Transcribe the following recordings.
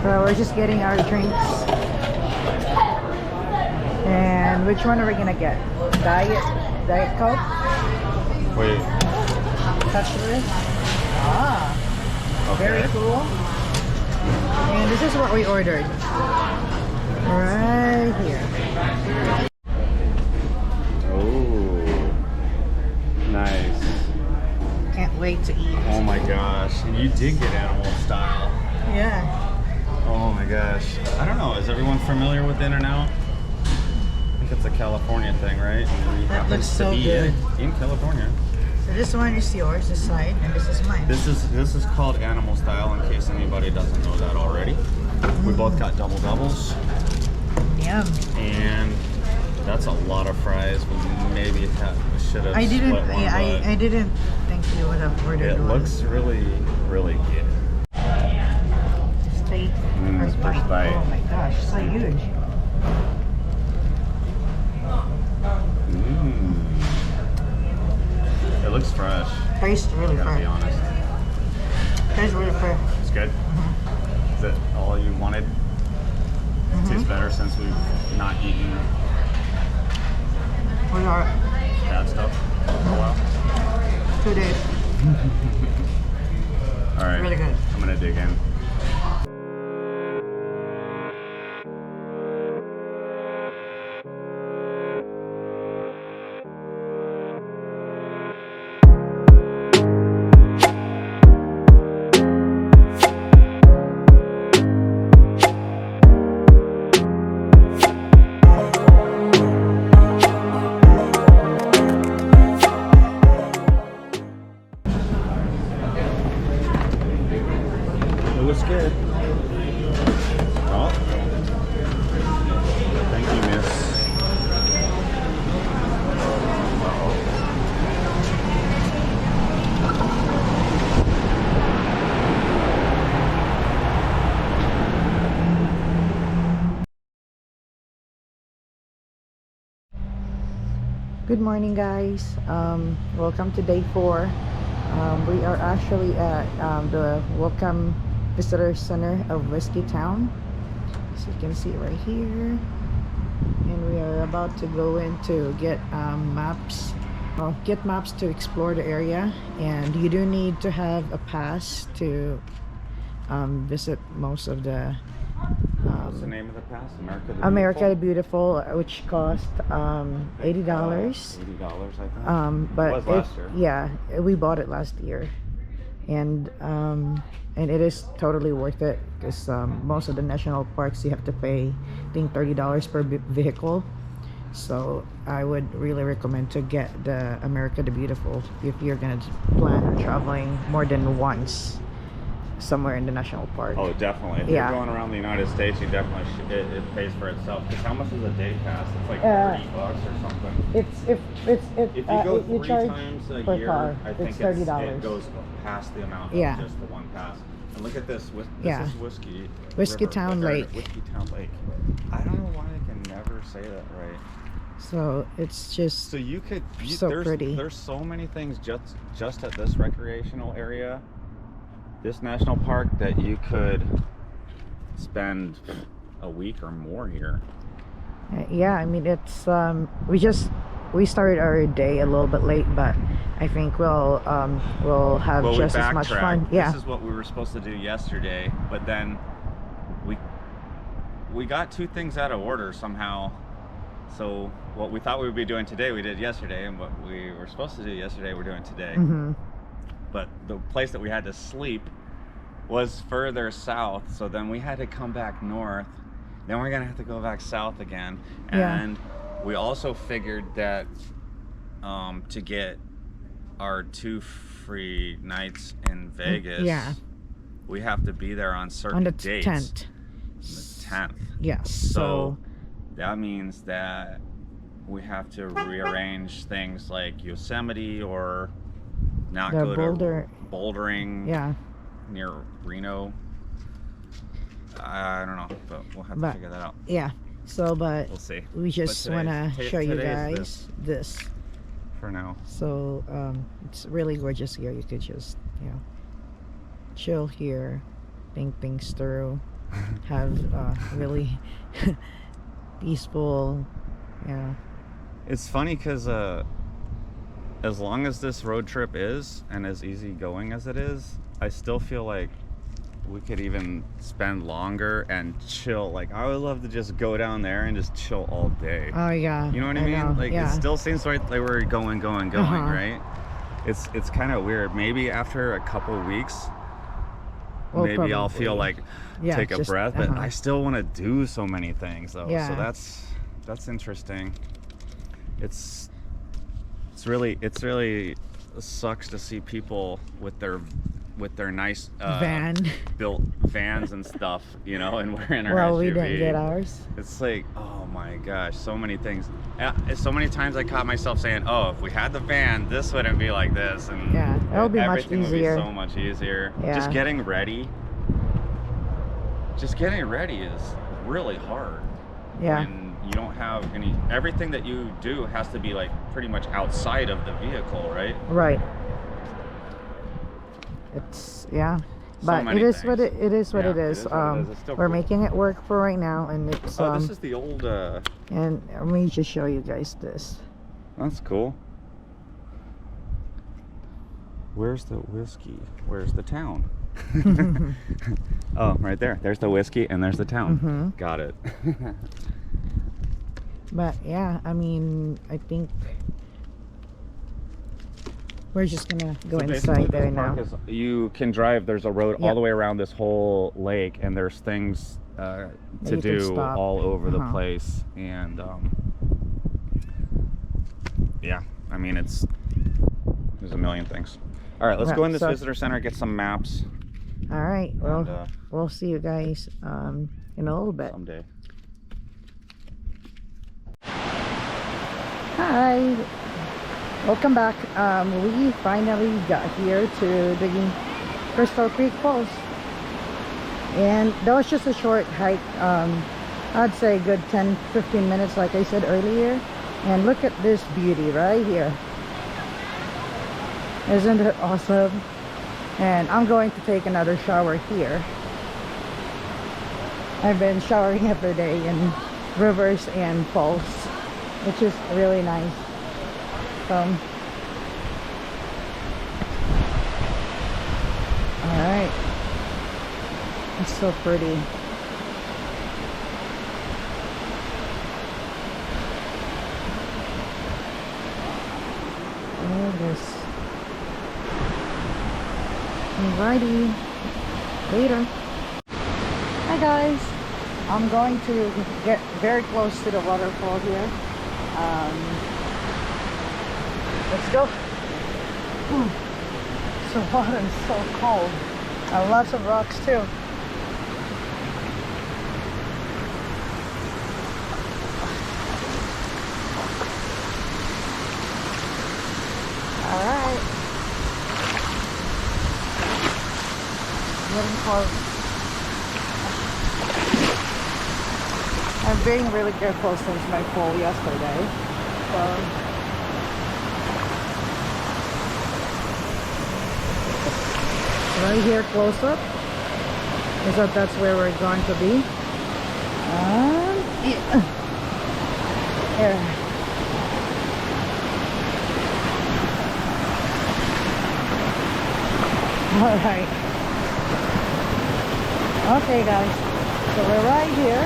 So we're just getting our drinks. And which one are we gonna get? Diet Coke? Wait. Touchless? Ah, Okay. very cool. And this is what we ordered. Right here. Oh, nice. Can't wait to eat. Oh my gosh, you did get animal style. Yeah. Oh my gosh. I don't know, is everyone familiar with In-N-Out? I think it's a California thing, right? That looks so good. In California. So this one is yours, this side, and this is mine. This is called animal style, in case anybody doesn't know that already. We both got double doubles. Yum. And that's a lot of fries. We maybe should have split one. I didn't think you would have ordered It one. looks really, really good. Steak. First bite. Oh my gosh, so huge. It looks fresh. Tastes really I gotta fresh. be honest. Tastes really fresh. It's good. Is that all you wanted? Tastes better since we've not eaten bad stuff for a while. 2 days. All right. Really good. I'm gonna dig in. It looks good. Oh. Thank you, miss. Good morning, guys. Welcome to day 4. We are actually at the Welcome Visitor Center of Whiskeytown. So you can see right here. And we are about to go in to get maps. Get maps to explore the area. And you do need to have a pass to visit most of the What's the name of the pass? America the Beautiful, which cost $80. $80, I think. But it was last year. yeah, we bought it last year, and it is totally worth it because most of the national parks you have to pay, I think, $30 per vehicle. So I would really recommend to get the America the Beautiful if you're gonna plan on traveling more than once somewhere in the national park. Oh, definitely. If Yeah. you're going around the United States, you definitely should. It pays for itself. Because how much is a day pass? It's like $30 or something. If If you go you 3 charge times a per year, car, I think it's $30. it goes past the amount Yeah. of just the one pass. And look at this. This Yeah. is Whiskeytown Lake. Whiskeytown Lake. I don't know why I can never say that right. So it's just So you could. so pretty. There's so many things just at this recreational area, this national park, that you could spend a week or more here. Yeah, I mean, it's we started our day a little bit late, but I think we'll have just as much fun. Yeah. This is what we were supposed to do yesterday, but then we got 2 things out of order somehow. So what we thought we would be doing today, we did yesterday, and what we were supposed to do yesterday, we're doing today. But the place that we had to sleep was further south, so then we had to come back north. Then we're gonna have to go back south again. And we also figured that to get our 2 free nights in Vegas, we have to be there on certain dates. 10th. The 10th. Yeah. So that means that we have to rearrange things like Yosemite, or not the go Boulder, to bouldering near Reno. I don't know, but we'll have to figure that out. Yeah. So, but we'll see. We just want to show you guys this for now. So it's really gorgeous here. You could just chill here, think things through. have really peaceful, yeah. It's funny because as long as this road trip is and as easy going as it is, I still feel like we could even spend longer and chill. Like, I would love to just go down there and just chill all day. Oh yeah, You know what I mean? know, Like, yeah. it still seems like we're going, right? It's kind of weird. Maybe after a couple weeks, Well, maybe I'll probably. feel like Yeah, take a just- breath, but I still want to do so many things though. Yeah. So that's interesting. It's really sucks to see people with their nice van. built vans and stuff, you know, and we're in our Well, SUV. we didn't get ours. It's like, oh my gosh, so many things. So many times I caught myself saying, oh, if we had the van, this wouldn't be like this, and Yeah, it'll be much everything easier. would be so much easier. Yeah. Just getting ready is really hard. Yeah. And you don't have everything that you do has to be like pretty much outside of the vehicle, right? Right. It's yeah, but many it is what things. it is what Yeah, it is. It's still We're cool. making it work for right now, and it's Oh, this is the old and let me just show you guys this. that's cool. Where's the whiskey? Where's the town? Oh, right there. There's the whiskey and there's the town. Got it. But yeah, I mean, I think we're just gonna go So basically inside there this park now. you can drive. There's a road all Yep. the way around this whole lake, and there's things to you can do stop. all over the Uh-huh. place. And yeah, I mean, there's a million things. All right, let's Right, go in this so- visitor center, get some maps. All right, well, And, we'll see you guys in a little bit. someday. Hi, welcome back. We finally got here to the Crystal Creek Falls, and that was just a short hike. I'd say a good 10-15 minutes, like I said earlier. And look at this beauty right here. Isn't it awesome? And I'm going to take another shower here. I've been showering every day in rivers and falls, which is really nice. Alright. It's so pretty. There it is. Alrighty. Later. Hi guys. I'm going to get very close to the waterfall here. Let's go. So water is so cold. And lots of rocks too. Alright. Getting close. I'm being really careful since my fall yesterday. So right here close up. I thought that's where we're going to be. Yeah. Here. Alright. Okay guys. So we're right here.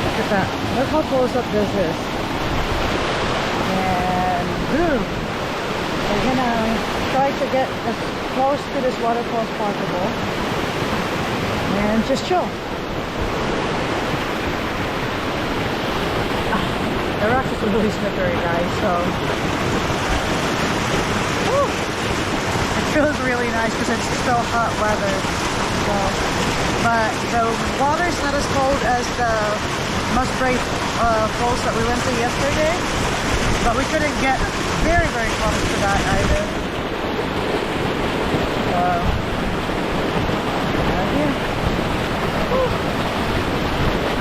Look at that. Look how close up this is. And boom. We're gonna try to get as close to this waterfall as possible and just chill. The rock is really slippery guys, so whew, it feels really nice because it's still hot weather. So, but the water is not as cold as the Musgrave falls that we went to yesterday, but we couldn't get very close to that either.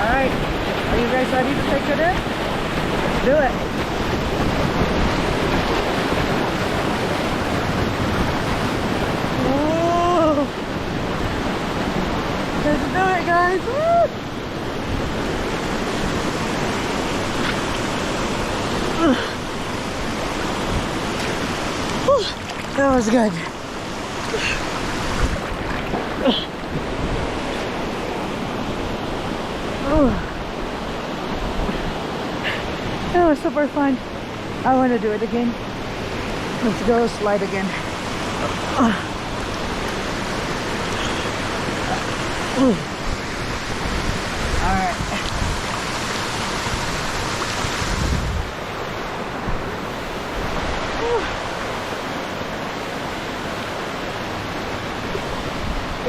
Alright, are you guys ready to take it in? Let's do it. Whoa. Let's do it, guys. Woo! Whew. That was good. That was super fun. I want to do it again. Let's go slide again. Alright.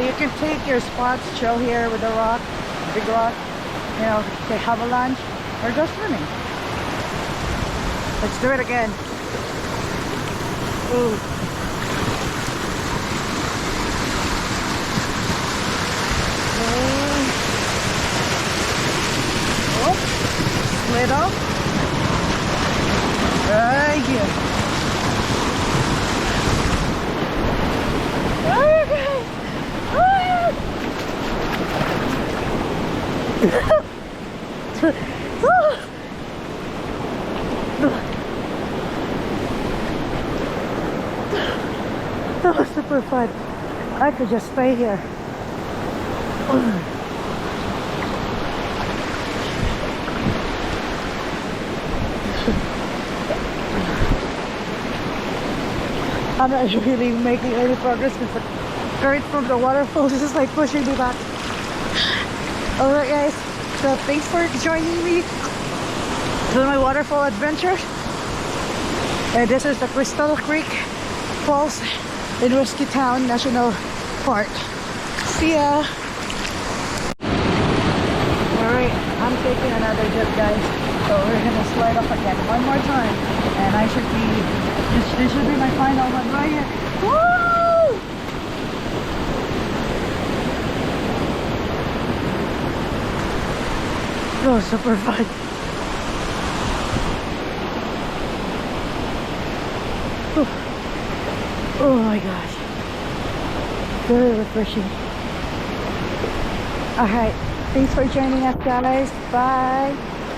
You can take your spots, chill here with the rock, big rock, you know, say have a lunch or go swimming. Let's do it again. Ooh. Oh, slid off. Right here. That was super fun. I could just stay here. I'm not really making any progress because the current from the waterfalls is like pushing me back. Alright guys, so thanks for joining me to my waterfall adventure. And this is the Crystal Creek Falls in Whiskeytown National Park. See ya! Alright, I'm taking another dip, guys. So we're gonna slide off again one more time. And I should be, this should be my final one right here. Woo! Oh, super fun. Oh my gosh. Very refreshing. Alright. Thanks for joining us, guys. Bye.